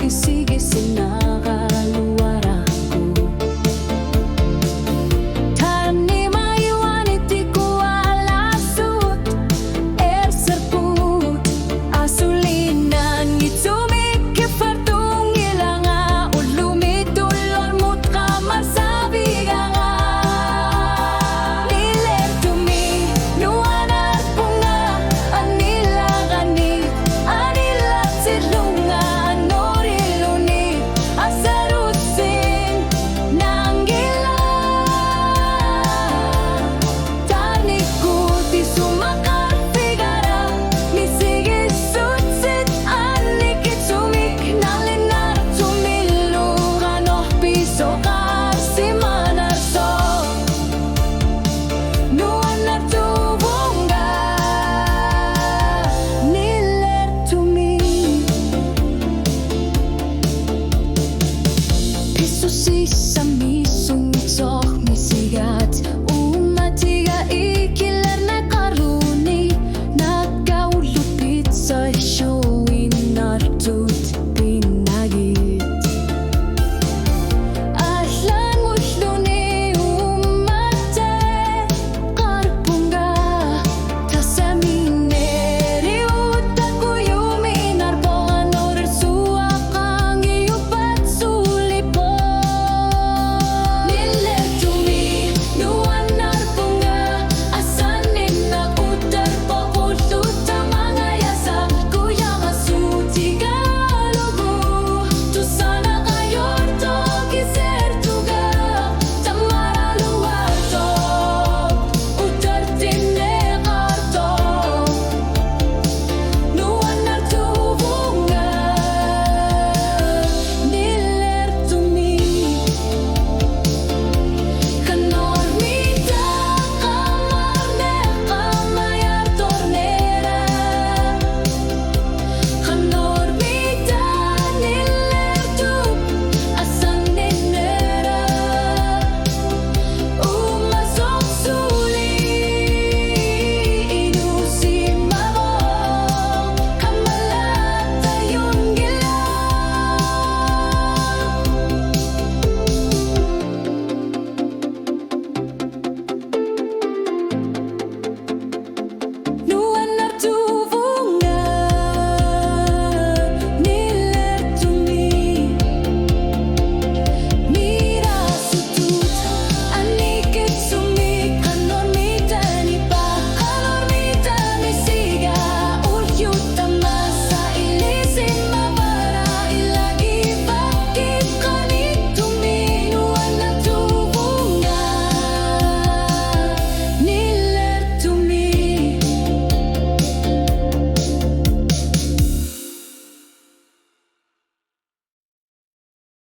Kisi-kisi nakaluaraku Tani mayuaniti ko alasut Serput asulinan Ngitsumik kefartung ilanga Ulumit ulormut kamar sabi nga Niler tumi nuanar bunga Anila ganit anila silunga Anorilunit asarusin nanggila Tarnikuti sumakar figara Misigis sutsit anikit sumik Nalinar tumilugan oh piso kasi manarso Nuan na tubongga Niler tumi Piso sis